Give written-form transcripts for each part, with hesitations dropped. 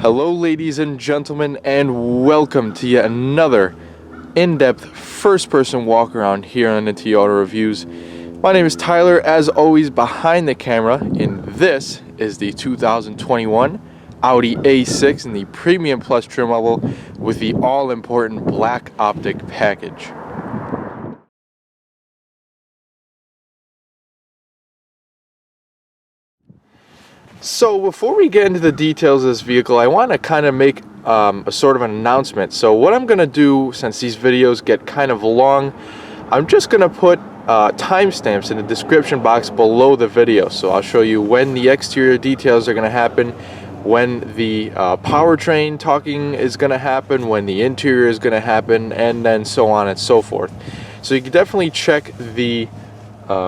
Hello ladies and gentlemen, and welcome to yet another in-depth first-person walk around here on Untitled Auto Reviews. My name is Tyler, as always behind the camera, and this is the 2021 Audi A6 in the Premium Plus trim level with the all-important black optic package. So before we get into the details of this vehicle, I want to kind of make a sort of an announcement. So what I'm going to do, since these videos get kind of long, I'm just going to put timestamps in the description box below the video. So I'll show you when the exterior details are going to happen, when the powertrain talking is going to happen, when the interior is going to happen, and then so on and so forth. So you can definitely check the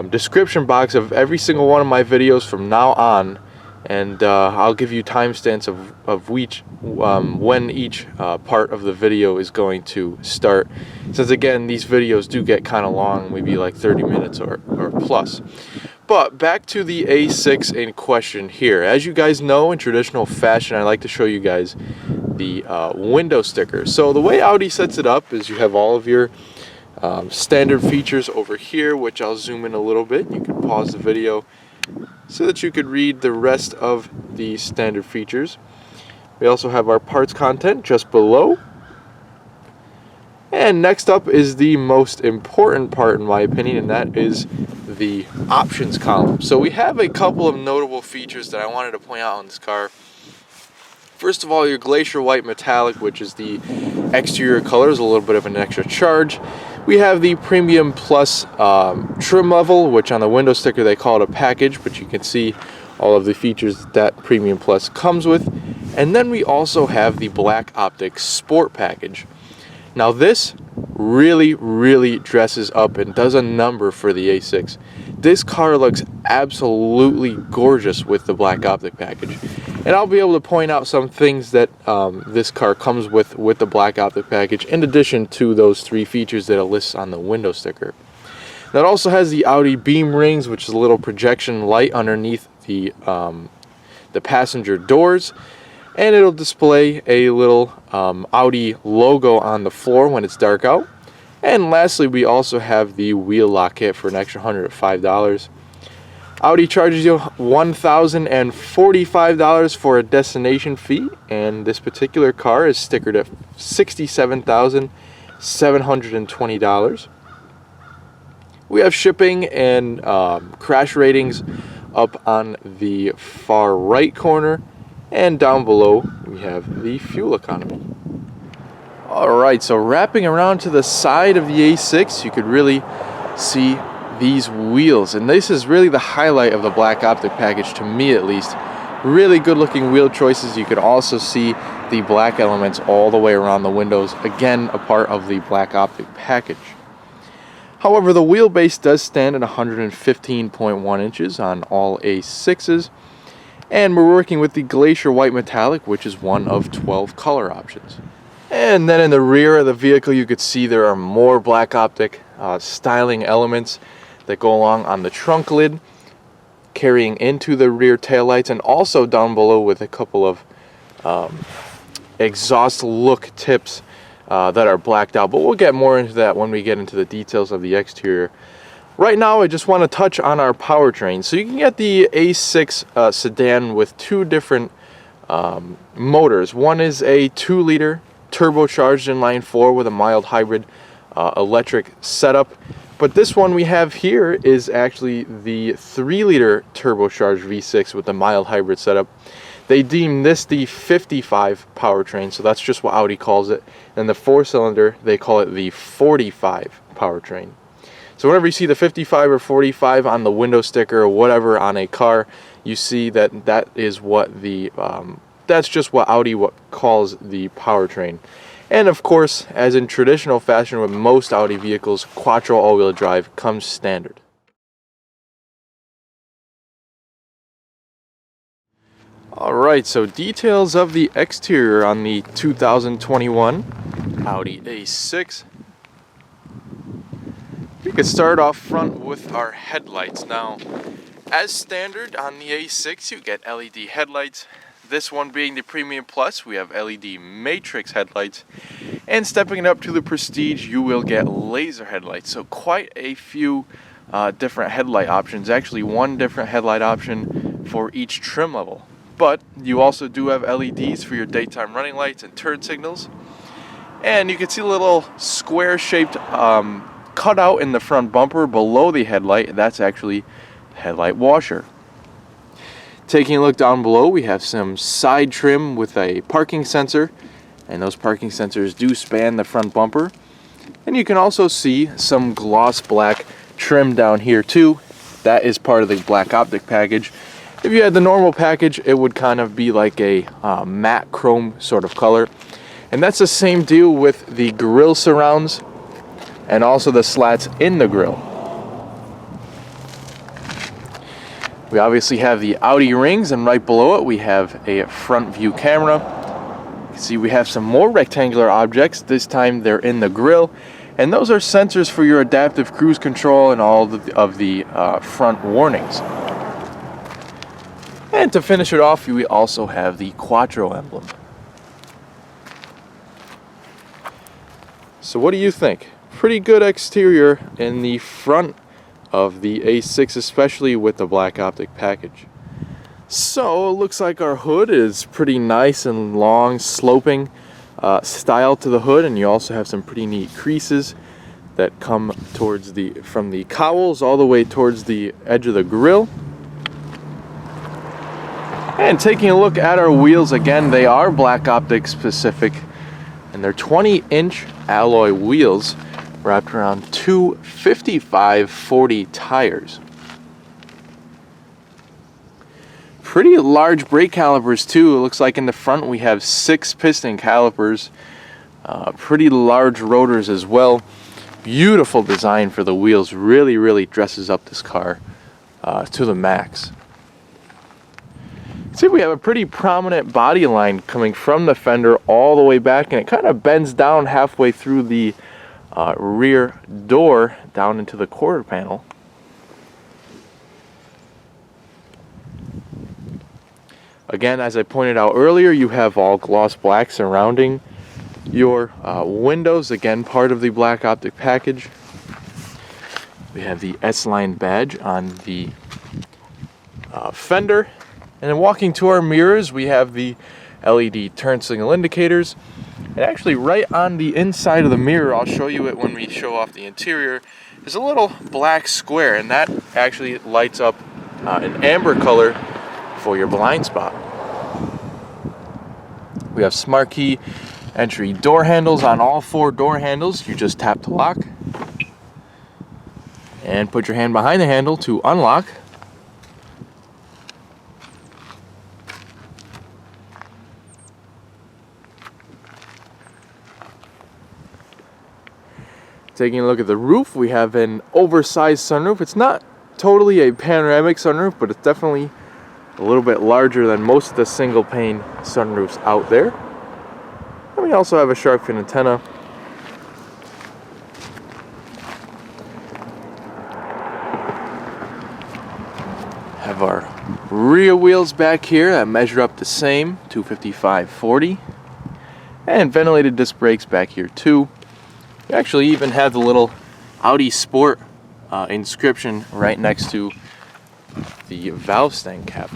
description box of every single one of my videos from now on, and I'll give you timestamps of when each part of the video is going to start, since again these videos do get kind of long, maybe like 30 minutes or plus. But back to the A6 in question here. As you guys know, in traditional fashion, I like to show you guys the window sticker. So the way Audi sets it up is you have all of your standard features over here, which I'll zoom in a little bit. You can pause the video so that you could read the rest of the standard features. We also have our parts content just below. And next up is the most important part, in my opinion, and that is the options column. So we have a couple of notable features that I wanted to point out on this car. First of all, your glacier white metallic, which is the exterior color, is a little bit of an extra charge. We have the Premium Plus trim level, which on the window sticker they call it a package, but you can see all of the features that Premium Plus comes with. And then we also have the Black Optic Sport package. Now this really dresses up and does a number for the A6. This car looks absolutely gorgeous with the Black Optic package. And I'll be able to point out some things that this car comes with the Black Optic package, in addition to those three features that it lists on the window sticker. Now it also has the Audi beam rings, which is a little projection light underneath the passenger doors. And it'll display a little Audi logo on the floor when it's dark out. And lastly, we also have the wheel lock kit for an extra $105. Audi charges you $1,045 for a destination fee, and this particular car is stickered at $67,720. We have shipping and crash ratings up on the far right corner, and down below we have the fuel economy. Alright, so wrapping around to the side of the A6, you could really see these wheels, and this is really the highlight of the Black Optic package, to me at least. Really good looking wheel choices. You could also see the black elements all the way around the windows, again a part of the Black Optic package. However, the wheelbase does stand at 115.1 inches on all A6s, and we're working with the Glacier White Metallic, which is one of 12 color options. And then in the rear of the vehicle, you could see there are more Black Optic styling elements that go along on the trunk lid, carrying into the rear taillights, and also down below with a couple of exhaust look tips that are blacked out. But we'll get more into that when we get into the details of the exterior. Right now, I just want to touch on our powertrain. So you can get the A6 sedan with two different motors. One is a 2-liter turbocharged inline 4 with a mild hybrid electric setup. But this one we have here is actually the 3-liter turbocharged V6 with the mild hybrid setup. They deem this the 55 powertrain, so that's just what Audi calls it. And the 4-cylinder, they call it the 45 powertrain. So whenever you see the 55 or 45 on the window sticker or whatever on a car, you see that that is what the that's just what Audi calls the powertrain. And of course, as in traditional fashion with most Audi vehicles, quattro all-wheel drive comes standard. Alright, so details of the exterior on the 2021 Audi A6. We could start off front with our headlights. Now, as standard on the A6, you get LED headlights. this one being the Premium Plus, we have LED matrix headlights. And stepping it up to the Prestige, you will get laser headlights. So quite a few different headlight options. Actually, one different headlight option for each trim level. But you also do have LEDs for your daytime running lights and turn signals. And you can see a little square-shaped cutout in the front bumper below the headlight. That's actually the headlight washer. Taking a look down below, we have some side trim with a parking sensor. And those parking sensors do span the front bumper. And you can also see some gloss black trim down here too. That is part of the black optic package. If you had the normal package, it would kind of be like a matte chrome sort of color. And that's the same deal with the grille surrounds and also the slats in the grille. We obviously have the Audi rings, and right below it we have a front view camera. You can see we have some more rectangular objects. This time they're in the grille. And those are sensors for your adaptive cruise control and all of the front warnings. And to finish it off, we also have the Quattro emblem. So what do you think? Pretty good exterior in the front of the A6, especially with the black optic package. So it looks like our hood is pretty nice and long, sloping style to the hood, and you also have some pretty neat creases that come towards from the cowls all the way towards the edge of the grille. And taking a look at our wheels again, they are black optic specific, and they're 20-inch alloy wheels wrapped around two 55/40 tires. Pretty large brake calipers too. It looks like in the front we have 6 piston calipers, pretty large rotors as well. Beautiful design for the wheels. Really dresses up this car to the max. See, we have a pretty prominent body line coming from the fender all the way back, and it kind of bends down halfway through the rear door down into the quarter panel. Again, as I pointed out earlier, you have all gloss black surrounding your windows. Again, part of the black optic package. We have the S-Line badge on the fender. And then walking to our mirrors, we have the LED turn signal indicators. And actually right on the inside of the mirror, I'll show you it when we show off the interior, is a little black square, and that actually lights up an amber color for your blind spot. We have smart key entry door handles on all 4 door handles. You just tap to lock and put your hand behind the handle to unlock. Taking a look at the roof, we have an oversized sunroof. It's not totally a panoramic sunroof, but it's definitely a little bit larger than most of the single pane sunroofs out there. And we also have a shark fin antenna. Have our rear wheels back here that measure up the same, 255/40. And ventilated disc brakes back here too. We actually even have the little Audi Sport inscription right next to the valve stand cap.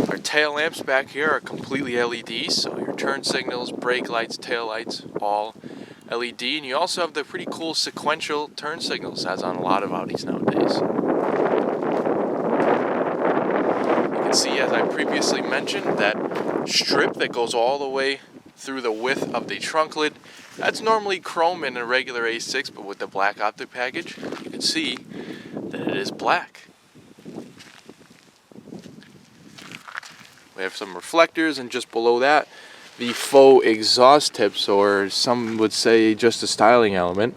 Our tail lamps back here are completely LED, so your turn signals, brake lights, tail lights, all LED. And you also have the pretty cool sequential turn signals, as on a lot of Audis nowadays. See, as I previously mentioned, that strip that goes all the way through the width of the trunk lid, that's normally chrome in a regular A6, but with the black optic package, you can see that it is black. We have some reflectors, and just below that, the faux exhaust tips, or some would say just a styling element,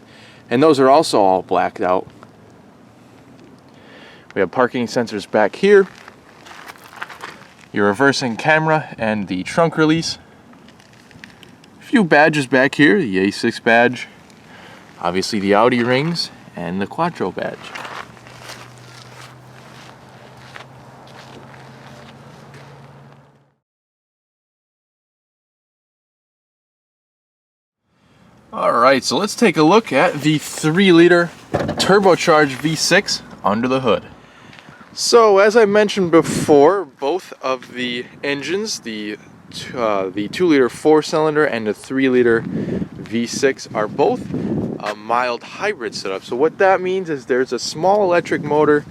and those are also all blacked out. We have parking sensors back here, your reversing camera, and the trunk release. A few badges back here, the A6 badge, obviously the Audi rings, and the Quattro badge. Alright, so let's take a look at the 3-liter turbocharged V6 under the hood. So as I mentioned before, both of the engines, the 2-liter 4-cylinder and the 3-liter V6 are both a mild hybrid setup. So what that means is there's a small electric motor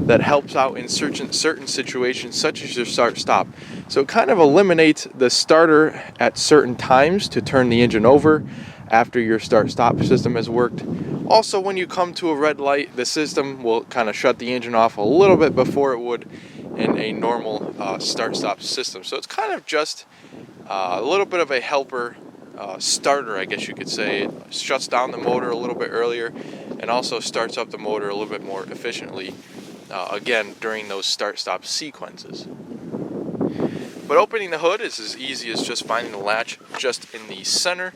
that helps out in certain situations, such as your start-stop. So it kind of eliminates the starter at certain times to turn the engine over after your start-stop system has worked. Also, when you come to a red light, the system will kind of shut the engine off a little bit before it would in a normal start-stop system. So it's kind of just a little bit of a helper starter, I guess you could say. It shuts down the motor a little bit earlier and also starts up the motor a little bit more efficiently, again, during those start-stop sequences. But opening the hood is as easy as just finding the latch just in the center.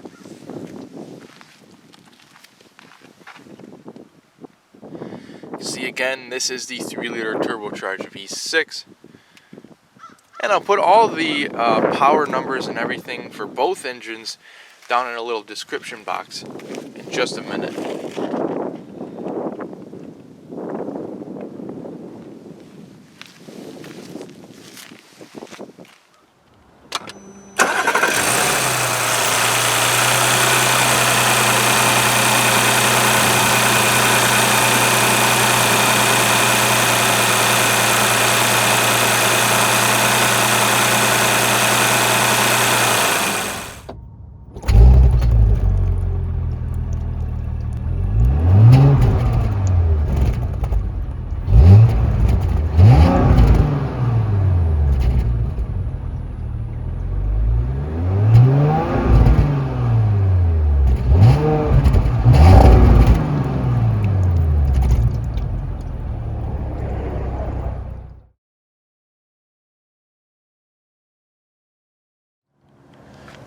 See, again, this is the 3-liter turbocharged V6. And I'll put all the power numbers and everything for both engines down in a little description box in just a minute.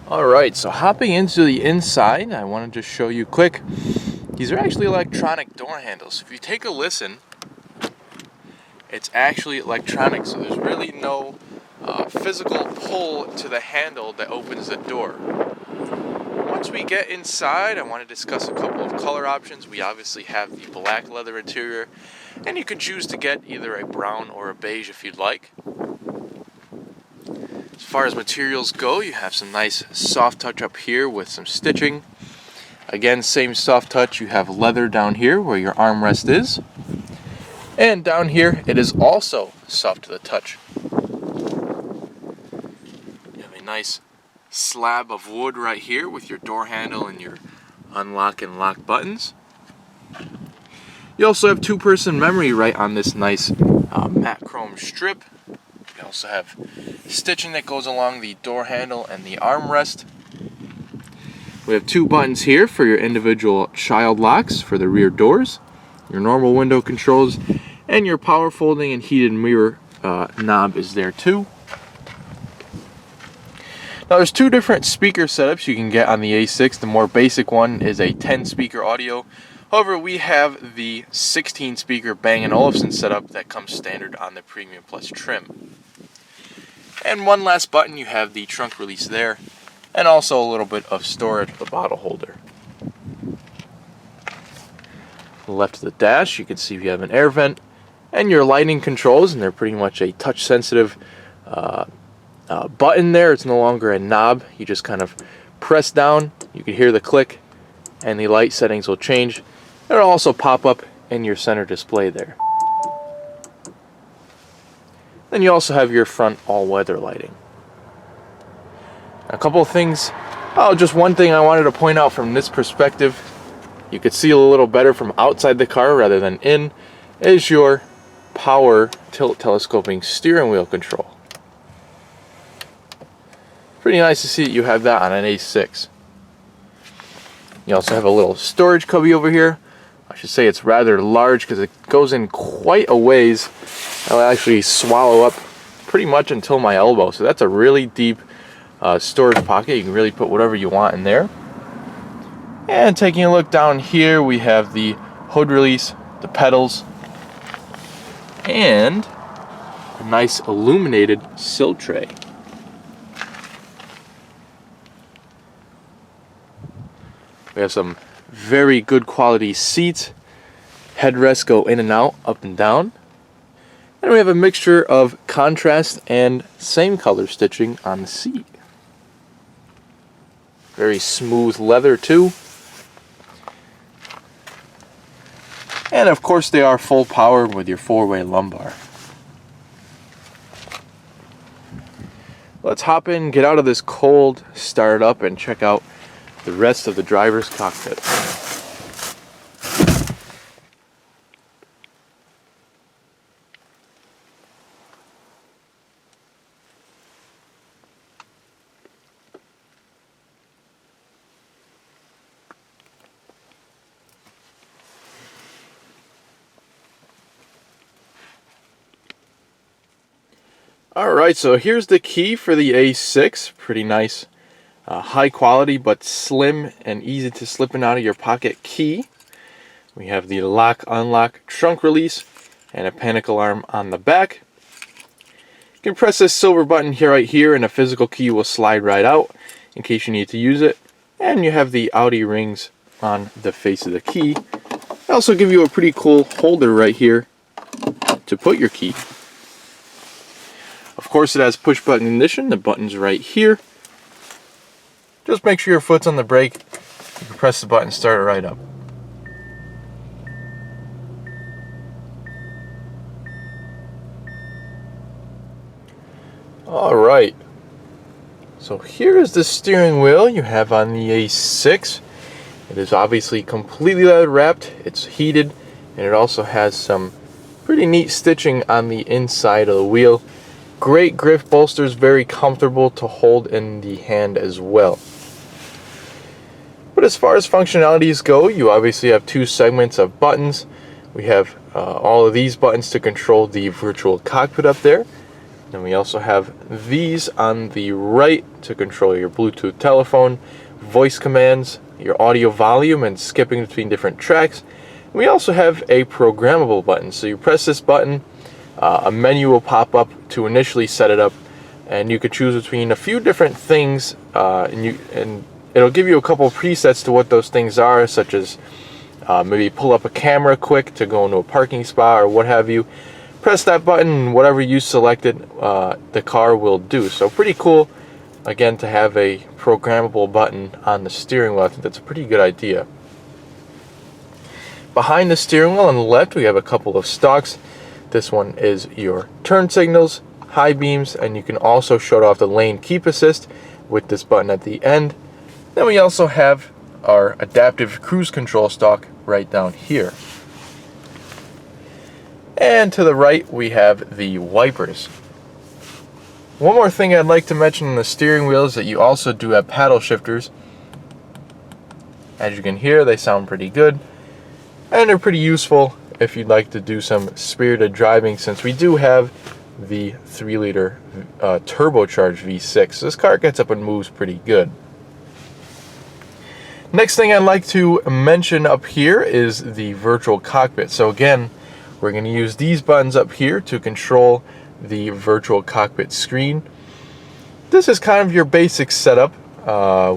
Alright, so hopping into the inside, I wanted to show you quick. These are actually electronic door handles. If you take a listen, it's actually electronic, so there's really no physical pull to the handle that opens the door. Once we get inside, I want to discuss a couple of color options. We obviously have the black leather interior, and you can choose to get either a brown or a beige if you'd like. As far as materials go, you have some nice soft touch up here with some stitching. Again, same soft touch. You have leather down here where your armrest is. And down here, it is also soft to the touch. You have a nice slab of wood right here with your door handle and your unlock and lock buttons. You also have 2-person memory right on this nice matte chrome strip. You also have stitching that goes along the door handle and the armrest. We have 2 buttons here for your individual child locks for the rear doors, your normal window controls, and your power folding and heated mirror knob is there too. Now there's 2 different speaker setups you can get on the A6. The more basic one is a 10-speaker audio. However, we have the 16-speaker Bang & Olufsen setup that comes standard on the Premium Plus trim. And one last button, you have the trunk release there, and also a little bit of storage for the bottle holder. Left of the dash, you can see we have an air vent and your lighting controls, and they're pretty much a touch-sensitive button there. It's no longer a knob. You just kind of press down, you can hear the click, and the light settings will change. It'll also pop up in your center display there. Then you also have your front all-weather lighting. A couple of things, just one thing I wanted to point out from this perspective, you could see a little better from outside the car rather than in, is your power tilt telescoping steering wheel control. Pretty nice to see that you have that on an A6. You also have a little storage cubby over here. I should say it's rather large because it goes in quite a ways. It'll actually swallow up pretty much until my elbow. So that's a really deep storage pocket. You can really put whatever you want in there. And taking a look down here, we have the hood release, the pedals, and a nice illuminated sill tray. We have some very good quality seats. Headrests go in and out, up and down. And we have a mixture of contrast and same color stitching on the seat. Very smooth leather too. And of course they are full powered with your 4-way lumbar. Let's hop in, get out of this cold, start it up, and check out the rest of the driver's cockpit. Alright, so here's the key for the A6. Pretty nice, high quality but slim and easy to slip in out of your pocket key. We have the lock unlock trunk release and a panic alarm on the back. You can press this silver button here, right here, and a physical key will slide right out in case you need to use it. And you have the Audi rings on the face of the key. They also give you a pretty cool holder right here to put your key. Of course, it has push button ignition. The button's right here. Just make sure your foot's on the brake. You can press the button, start it right up. Alright, so here is the steering wheel you have on the A6. It is obviously completely leather wrapped, it's heated, and it also has some pretty neat stitching on the inside of the wheel. Great grip bolsters, very comfortable to hold in the hand as well. But as far as functionalities go, you obviously have two segments of buttons. We have all of these buttons to control the virtual cockpit up there. And we also have these on the right to control your Bluetooth telephone, voice commands, your audio volume, and skipping between different tracks. We also have a programmable button. So you press this button, a menu will pop up to initially set it up, and you could choose between a few different things, and it'll give you a couple presets to what those things are, such as maybe pull up a camera quick to go into a parking spot or what have you. Press that button, and whatever you selected, the car will do. So pretty cool, again, to have a programmable button on the steering wheel. I think that's a pretty good idea. Behind the steering wheel on the left, we have a couple of stalks. This one is your turn signals, high beams, and you can also shut off the lane keep assist with this button at the end. Then we also have our adaptive cruise control stalk right down here. And to the right, we have the wipers. One more thing I'd like to mention on the steering wheel is that you also do have paddle shifters. As you can hear, they sound pretty good, and they're pretty useful if you'd like to do some spirited driving, since we do have the 3-liter turbocharged V6. So this car gets up and moves pretty good. Next thing I'd like to mention up here is the virtual cockpit. So again, we're going to use these buttons up here to control the virtual cockpit screen. This is kind of your basic setup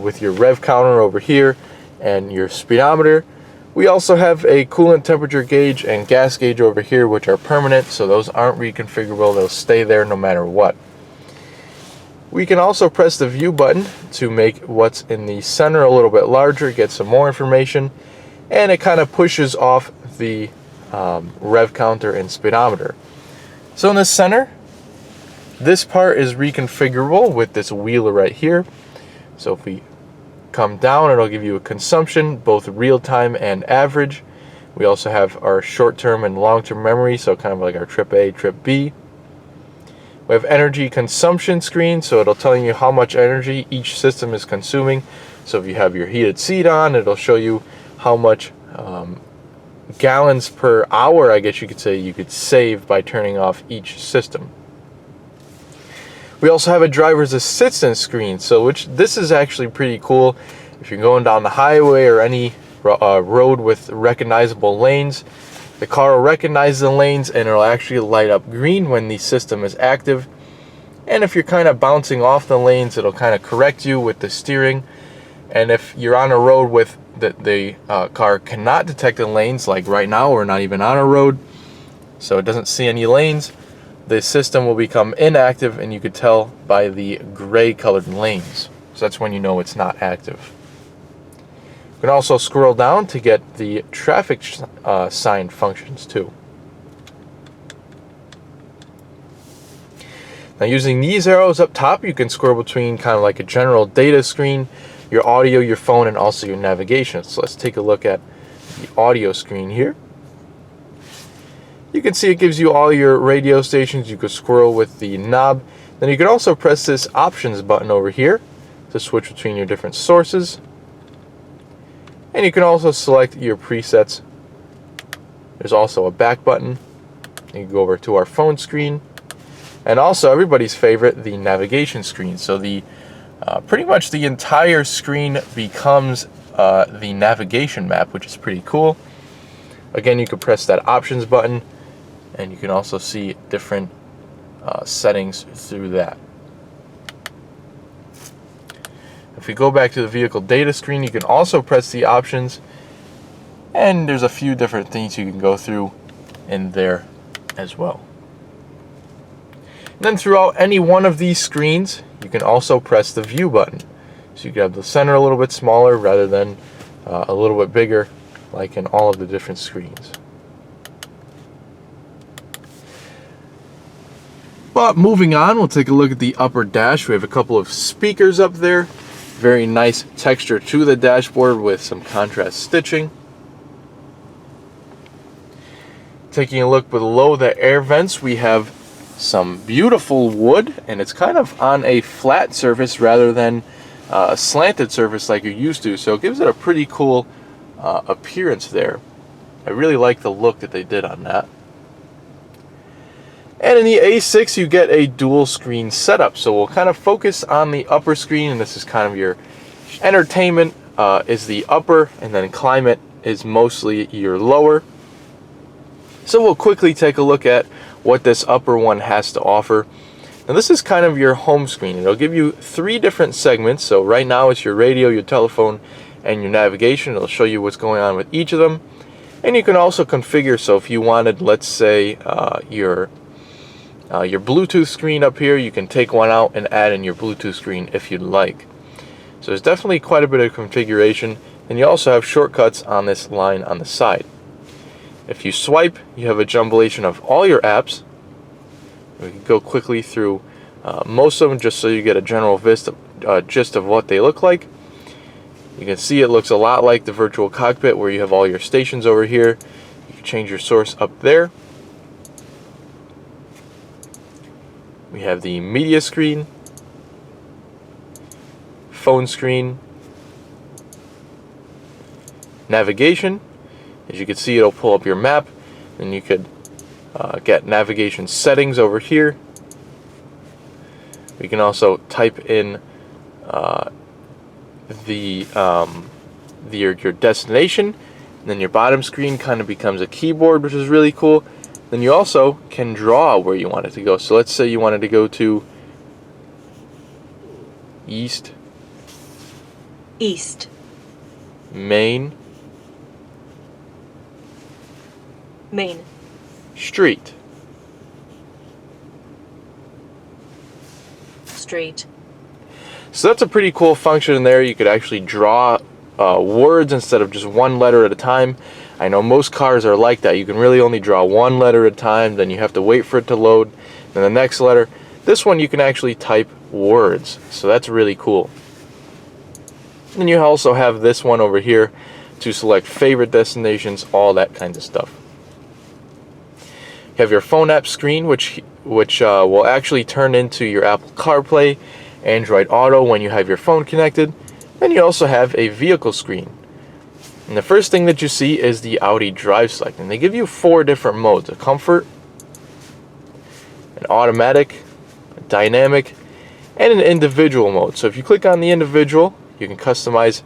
with your rev counter over here and your speedometer. We also have a coolant temperature gauge and gas gauge over here, which are permanent, so those aren't reconfigurable. They'll stay there no matter what. We can also press the view button to make what's in the center a little bit larger, get some more information, and it kind of pushes off the rev counter and speedometer. So in the center, this part is reconfigurable with this wheel right here. So if we come down, it'll give you a consumption, both real-time and average. We also have our short-term and long-term memory, so kind of like our trip A, trip B. We have energy consumption screen, so it'll tell you how much energy each system is consuming. So if you have your heated seat on, it'll show you how much gallons per hour, I guess you could say, you could save by turning off each system. We also have a driver's assistance screen, so this is actually pretty cool. If you're going down the highway or any road with recognizable lanes. The car will recognize the lanes and it'll actually light up green when the system is active. And if you're kind of bouncing off the lanes, it'll kind of correct you with the steering. And if you're on a road with the car cannot detect the lanes, like right now we're not even on a road, so it doesn't see any lanes, the system will become inactive, and you could tell by the gray colored lanes. So that's when you know it's not active. You can also scroll down to get the traffic sign functions too. Now using these arrows up top, you can scroll between kind of like a general data screen, your audio, your phone, and also your navigation. So let's take a look at the audio screen here. You can see it gives you all your radio stations. You can scroll with the knob. Then you can also press this options button over here to switch between your different sources. And you can also select your presets. There's also a back button. You can go over to our phone screen. And also everybody's favorite, the navigation screen. So the pretty much the entire screen becomes the navigation map, which is pretty cool. Again, you can press that options button, and you can also see different settings through that. If we go back to the vehicle data screen, you can also press the options, and there's a few different things you can go through in there as well. And then throughout any one of these screens, you can also press the view button. So you can have the center a little bit smaller rather than a little bit bigger, like in all of the different screens. But moving on, we'll take a look at the upper dash. We have a couple of speakers up there. Very nice texture to the dashboard with some contrast stitching. Taking a look below the air vents, we have some beautiful wood, and it's kind of on a flat surface rather than a slanted surface like you're used to, so it gives it a pretty cool appearance there. I really like the look that they did on that. And in the A6 you get a dual screen setup, so we'll kind of focus on the upper screen, and this is kind of your entertainment is the upper, and then climate is mostly your lower. So we'll quickly take a look at what this upper one has to offer. Now this is kind of your home screen. It'll give you 3 different segments. So right now it's your radio, your telephone, and your navigation. It'll show you what's going on with each of them. And you can also configure, so if you wanted, let's say, your Bluetooth screen up here, you can take one out and add in your Bluetooth screen if you'd like. So there's definitely quite a bit of configuration, and you also have shortcuts on this line on the side. If you swipe, you have a jumbulation of all your apps. We can go quickly through most of them just so you get a general gist of what they look like. You can see it looks a lot like the virtual cockpit where you have all your stations over here. You can change your source up there. We have the media screen, phone screen, navigation. As you can see, it'll pull up your map, and you could get navigation settings over here. We can also type in your destination, and then your bottom screen kind of becomes a keyboard, which is really cool. Then you also can draw where you want it to go. So let's say you wanted to go to East Main Street. So that's a pretty cool function in there. You could actually draw words instead of just one letter at a time. I know most cars are like that. You can really only draw one letter at a time, then you have to wait for it to load, then the next letter. This one you can actually type words, so that's really cool. And you also have this one over here to select favorite destinations, all that kind of stuff. You have your phone app screen, which will actually turn into your Apple CarPlay, Android Auto when you have your phone connected. Then you also have a vehicle screen. And the first thing that you see is the Audi Drive Select. And they give you 4 different modes: a comfort, an automatic, a dynamic, and an individual mode. So if you click on the individual, you can customize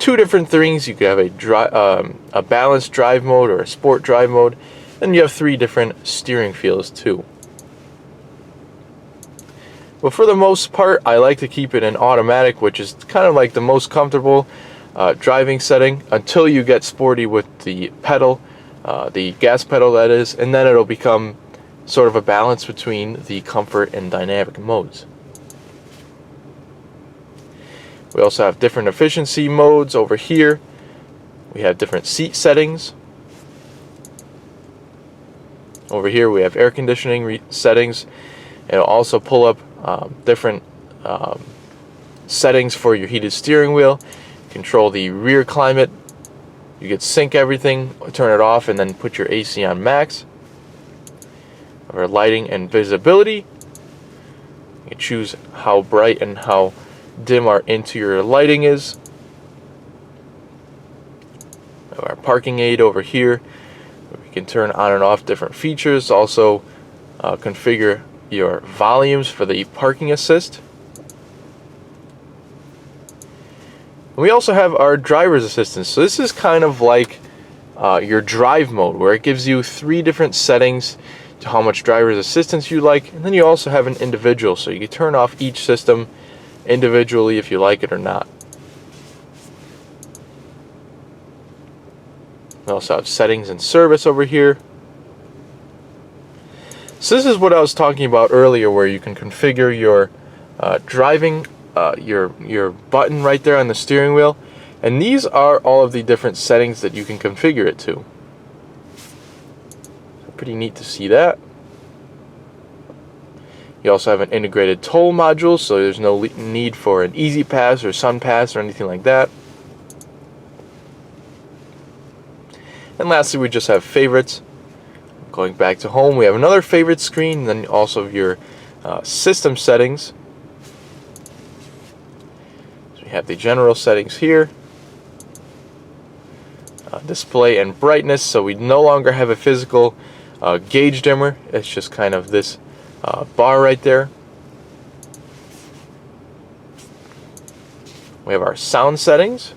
two different things. You could have a balanced drive mode or a sport drive mode. Then you have three different steering feels too. But for the most part, I like to keep it in automatic, which is kind of like the most comfortable driving setting until you get sporty with the pedal, the gas pedal that is, and then it'll become sort of a balance between the comfort and dynamic modes. We also have different efficiency modes over here. We have different seat settings. Over here we have air conditioning settings. It'll also pull up different settings for your heated steering wheel. Control the rear climate. You can sync everything, turn it off, and then put your AC on max. Our lighting and visibility. You can choose how bright and how dim our interior lighting is. Our parking aid over here. We can turn on and off different features. Also configure your volumes for the parking assist. We also have our driver's assistance. So this is kind of like your drive mode, where it gives you three different settings to how much driver's assistance you like, and then you also have an individual, so you can turn off each system individually if you like it or not. We also have settings and service over here. So this is what I was talking about earlier, where you can configure your driving, your button right there on the steering wheel, and these are all of the different settings that you can configure it to. So pretty neat to see that. You also have an integrated toll module, so there's no need for an Easy Pass or Sun Pass or anything like that. And lastly, we just have favorites. Going back to home, we have another favorite screen, and then also your system settings. So we have the general settings here. Display and brightness, so we no longer have a physical gauge dimmer. It's just kind of this bar right there. We have our sound settings.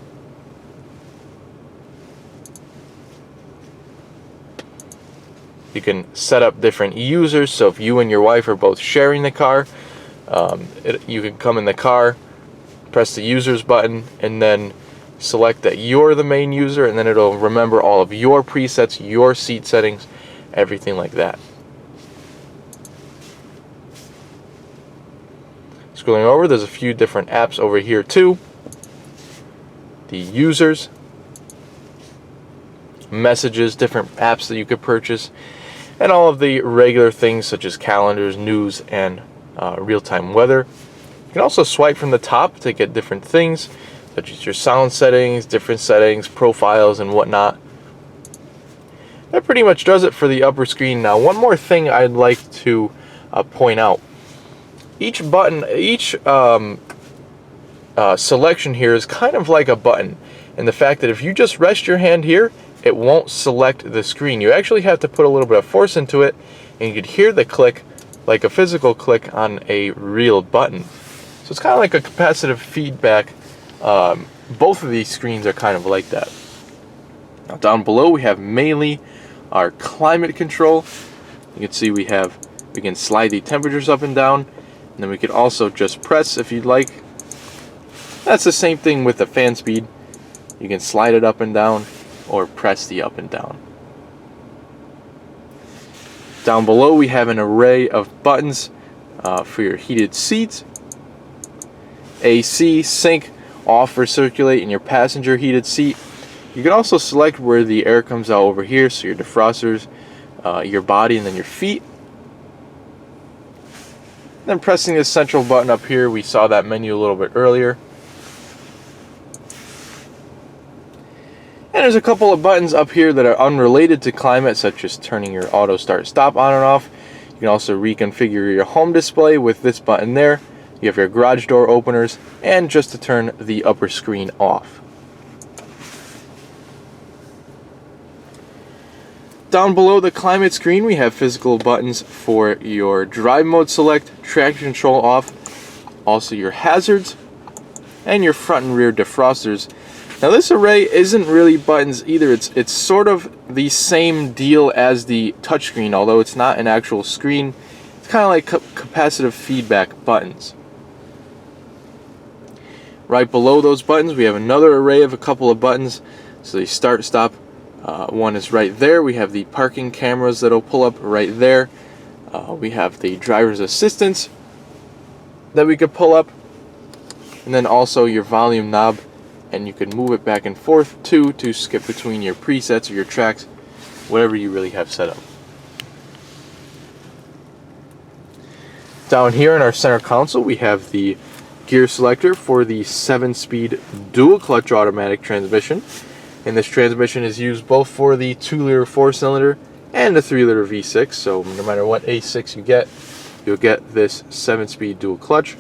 You can set up different users, so if you and your wife are both sharing the car, you can come in the car, press the users button, and then select that you're the main user, and then it'll remember all of your presets, your seat settings, everything like that. Scrolling over, there's a few different apps over here too. The users, messages, different apps that you could purchase, and all of the regular things such as calendars, news, and real-time weather. You can also swipe from the top to get different things such as your sound settings, different settings, profiles, and whatnot. That pretty much does it for the upper screen. Now, one more thing I'd like to point out. Each button, each selection here is kind of like a button, and the fact that if you just rest your hand here, it won't select the screen. You actually have to put a little bit of force into it, and you could hear the click like a physical click on a real button. So it's kind of like a capacitive feedback. Both of these screens are kind of like that. Now down below we have mainly our climate control. You can see we can slide the temperatures up and down, and then we could also just press if you'd like. That's the same thing with the fan speed. You can slide it up and down or press the up and down. Down below we have an array of buttons for your heated seats, AC, sync, off or circulate in your passenger heated seat. You can also select where the air comes out over here, so your defrosters, your body, and then your feet. Then pressing this central button up here, we saw that menu a little bit earlier. And there's a couple of buttons up here that are unrelated to climate, such as turning your auto start stop on and off. You can also reconfigure your home display with this button there. You have your garage door openers, and just to turn the upper screen off. Down below the climate screen, we have physical buttons for your drive mode select, traction control off, also your hazards, and your front and rear defrosters. Now this array isn't really buttons either. It's sort of the same deal as the touchscreen, although it's not an actual screen. It's kind of like capacitive feedback buttons. Right below those buttons we have another array of a couple of buttons. So the start stop one is right there. We have the parking cameras that'll pull up right there. We have the driver's assistance that we could pull up, and then also your volume knob, and you can move it back and forth too to skip between your presets or your tracks, whatever you really have set up. Down here in our center console we have the gear selector for the 7-speed dual clutch automatic transmission, and this transmission is used both for the 2-liter 4-cylinder and the 3-liter V6, so no matter what A6 you get, you'll get this 7-speed dual clutch.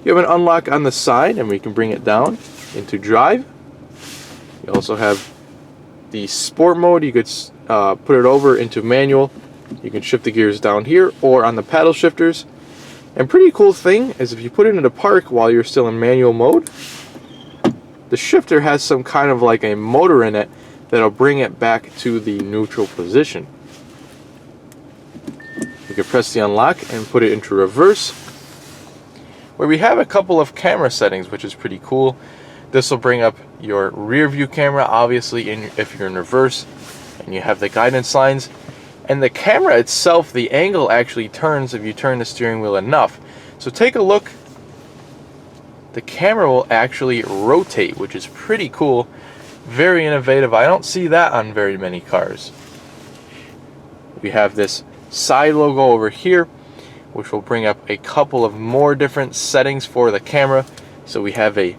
You have an unlock on the side, and we can bring it down into drive. You also have the sport mode. You could put it over into manual. You can shift the gears down here or on the paddle shifters. And pretty cool thing is if you put it into park while you're still in manual mode, the shifter has some kind of like a motor in it that'll bring it back to the neutral position. You can press the unlock and put it into reverse, where we have a couple of camera settings, which is pretty cool. This will bring up your rear view camera, obviously if you're in reverse, and you have the guidance lines. And the camera itself, the angle actually turns if you turn the steering wheel enough. So take a look. The camera will actually rotate, which is pretty cool. Very innovative. I don't see that on very many cars. We have this side logo over here, which will bring up a couple of more different settings for the camera. So we have a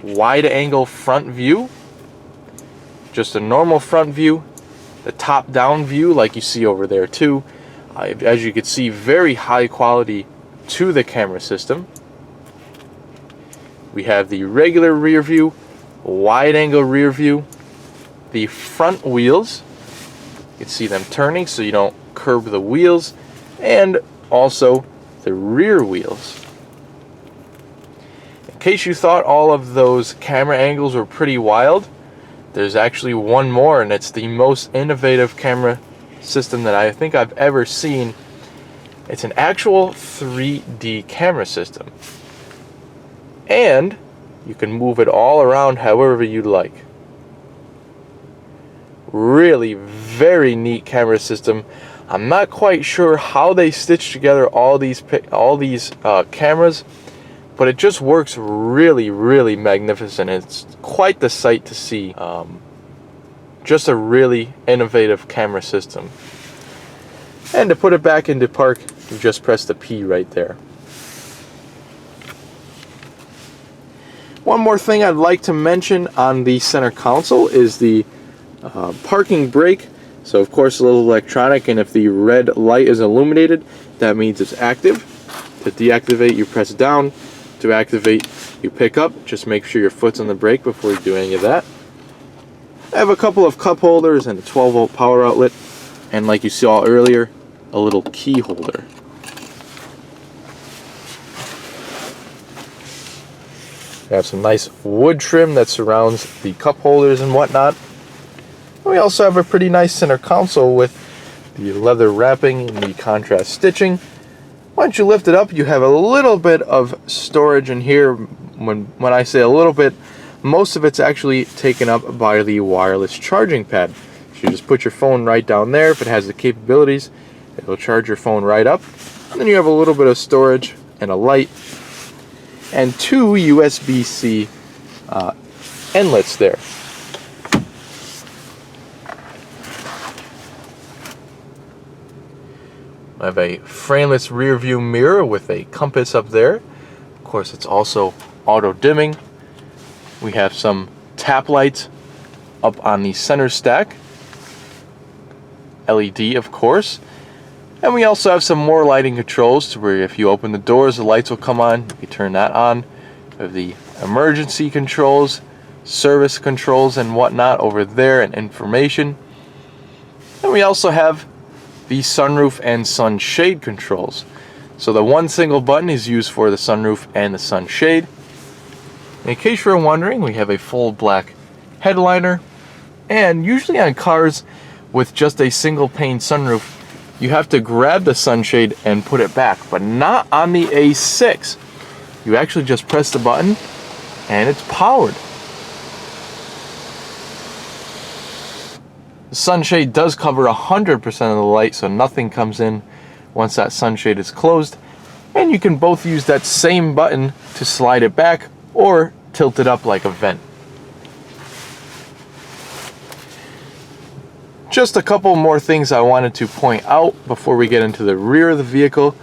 wide angle front view, just a normal front view, the top down view like you see over there too. As you can see, very high quality to the camera system. We have the regular rear view, wide angle rear view, the front wheels, you can see them turning so you don't curb the wheels, and also the rear wheels. In case you thought all of those camera angles were pretty wild, there's actually one more, and it's the most innovative camera system that I think I've ever seen. It's an actual 3D camera system, and you can move it all around however you'd like. Really very neat camera system. I'm not quite sure how they stitch together all these cameras, but it just works really magnificent. It's quite the sight to see. Just a really innovative camera system. And to put it back into park, you just press the P right there. One more thing I'd like to mention on the center console is the parking brake. So of course a little electronic, and if the red light is illuminated, that means it's active. To deactivate, you press down. To activate, you pick up. Just make sure your foot's on the brake before you do any of that. I have a couple of cup holders and a 12-volt power outlet, and like you saw earlier, a little key holder. We have some nice wood trim that surrounds the cup holders and whatnot. We also have a pretty nice center console with the leather wrapping and the contrast stitching. Once you lift it up, you have a little bit of storage in here. When I say a little bit, most of it's actually taken up by the wireless charging pad. So you just put your phone right down there. If it has the capabilities, it'll charge your phone right up. And then you have a little bit of storage and a light and two USB-C inlets there. I have a frameless rear view mirror with a compass up there. Of course, it's also auto dimming. We have some tap lights up on the center stack. LED, of course. And we also have some more lighting controls to where if you open the doors, the lights will come on. You can turn that on. We have the emergency controls, service controls and whatnot over there, and information. And we also have the sunroof and sunshade controls. So the one single button is used for the sunroof and the sunshade. In case you're wondering, we have a full black headliner, and usually on cars with just a single pane sunroof, you have to grab the sunshade and put it back, but not on the A6. You actually just press the button and it's powered. The sunshade does cover 100% of the light, so nothing comes in once that sunshade is closed. And you can both use that same button to slide it back or tilt it up like a vent. Just a couple more things I wanted to point out before we get into the rear of the vehicle.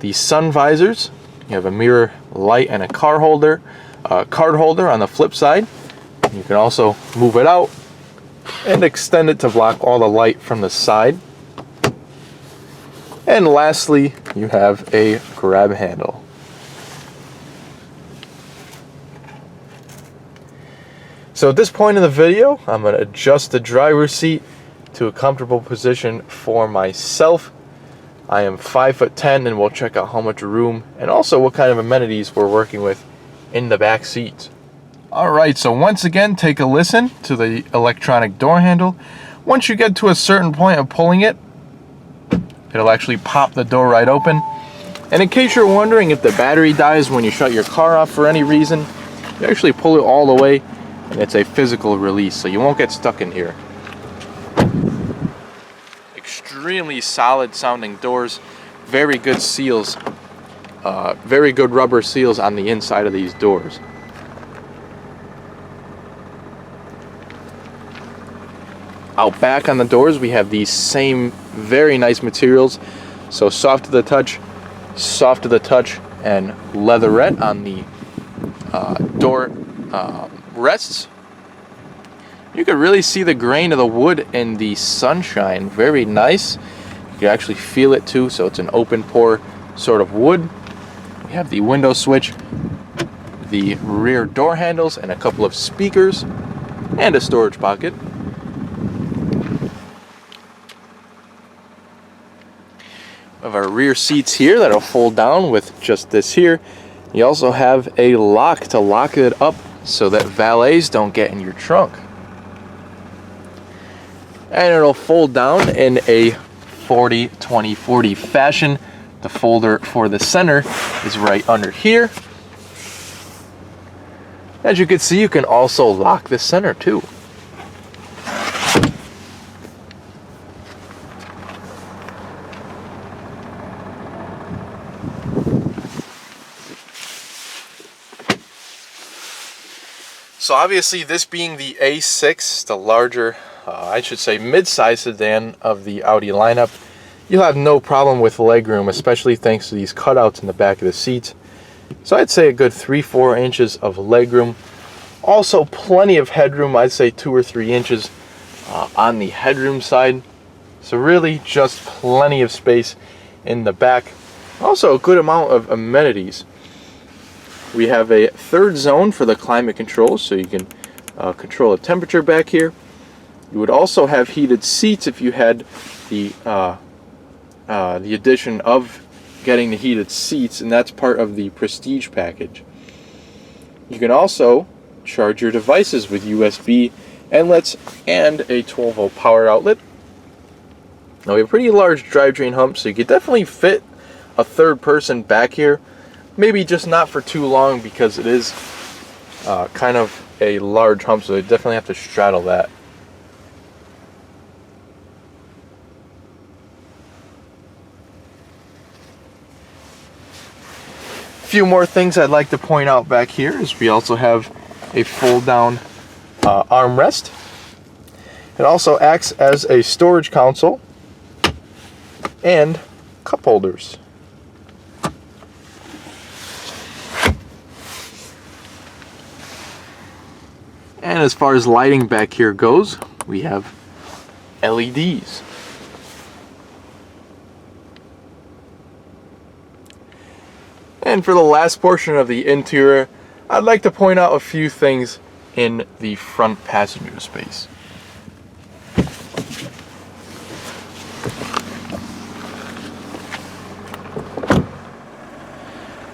The sun visors. You have a mirror light and a card holder on the flip side. You can also move it out and extend it to block all the light from the side. And lastly, you have a grab handle. So at this point in the video, I'm going to adjust the driver's seat to a comfortable position for myself. I am 5'10", and we'll check out how much room and also what kind of amenities we're working with in the back seats. Alright, so once again, take a listen to the electronic door handle. Once you get to a certain point of pulling it, it'll actually pop the door right open. And in case you're wondering if the battery dies when you shut your car off for any reason, you actually pull it all the way and it's a physical release, so you won't get stuck in here. Extremely solid sounding doors, very good seals, very good rubber seals on the inside of these doors. Out back on the doors, we have these same very nice materials. So soft to the touch, and leatherette on the door rests. You can really see the grain of the wood in the sunshine. Very nice. You can actually feel it too, so it's an open pore sort of wood. We have the window switch, the rear door handles, and a couple of speakers, and a storage pocket. We have our rear seats here that'll fold down with just this here. You also have a lock to lock it up so that valets don't get in your trunk. And it'll fold down in a 40-20-40 fashion. The folder for the center is right under here. As you can see, you can also lock the center too. So obviously, this being the A6, the larger, I should say mid-size sedan of the Audi lineup, you'll have no problem with legroom, especially thanks to these cutouts in the back of the seats. So I'd say a good 3-4 inches of legroom. Also plenty of headroom, I'd say 2 or 3 inches on the headroom side. So really just plenty of space in the back. Also a good amount of amenities. We have a third zone for the climate control, so you can control the temperature back here. You would also have heated seats if you had the addition of getting the heated seats, and that's part of the Prestige package. You can also charge your devices with USB inlets and a 12-volt power outlet. Now we have a pretty large drivetrain hump, so you could definitely fit a third person back here. Maybe just not for too long because it is kind of a large hump, so you definitely have to straddle that. A few more things I'd like to point out back here is we also have a fold-down armrest. It also acts as a storage console and cup holders. And as far as lighting back here goes, we have LEDs. And for the last portion of the interior, I'd like to point out a few things in the front passenger space.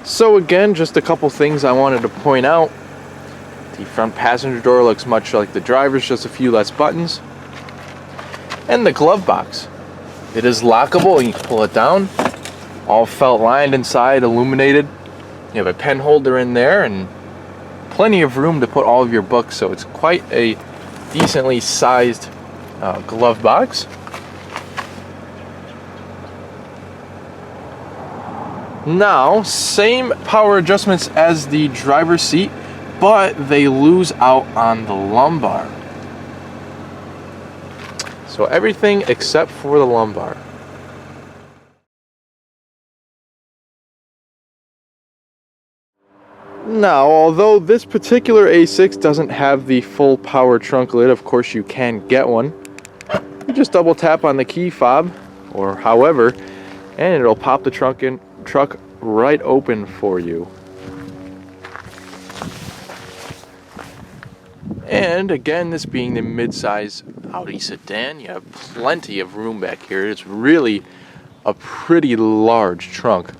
So again, just a couple things I wanted to point out. The front passenger door looks much like the driver's, just a few less buttons. And the glove box. It is lockable and you can pull it down. All felt lined inside, illuminated. You have a pen holder in there and plenty of room to put all of your books, so it's quite a decently sized glove box. Now, same power adjustments as the driver's seat, but they lose out on the lumbar. So everything except for the lumbar. Now, although this particular A6 doesn't have the full power trunk lid, of course you can get one. You just double tap on the key fob, or however, and it'll pop the truck right open for you. And again, this being the mid-size Audi sedan, you have plenty of room back here. It's really a pretty large trunk.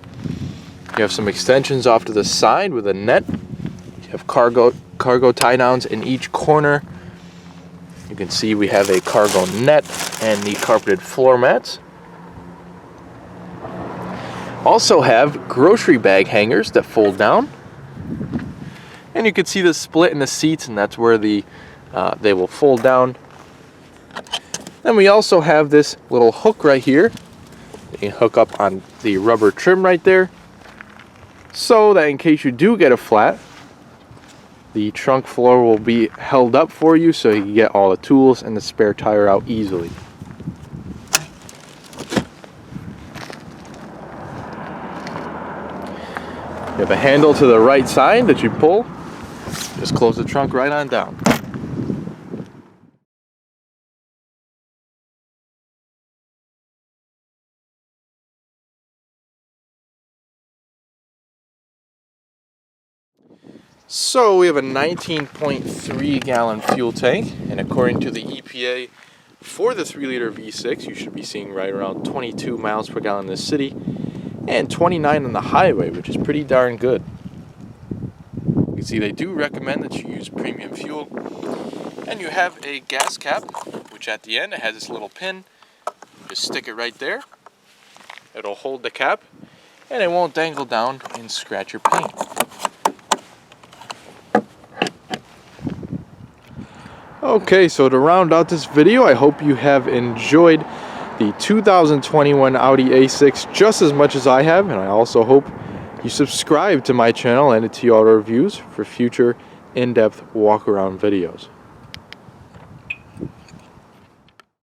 You have some extensions off to the side with a net. You have cargo tie downs in each corner. You can see we have a cargo net and the carpeted floor mats. Also have grocery bag hangers that fold down. And you can see the split in the seats, and that's where they will fold down. Then we also have this little hook right here. You can hook up on the rubber trim right there, so that in case you do get a flat, the trunk floor will be held up for you so you can get all the tools and the spare tire out easily. You have a handle to the right side that you pull. Just close the trunk right on down. So we have a 19.3 gallon fuel tank, and according to the EPA, for the 3-liter V6, you should be seeing right around 22 miles per gallon in the city and 29 on the highway, which is pretty darn good. You can see they do recommend that you use premium fuel. And you have a gas cap, which at the end it has this little pin. Just stick it right there. It'll hold the cap and it won't dangle down and scratch your paint. Okay, so to round out this video, I hope you have enjoyed the 2021 Audi A6 just as much as I have, and I also hope you subscribe to my channel and to Auto Reviews for future in-depth walk-around videos.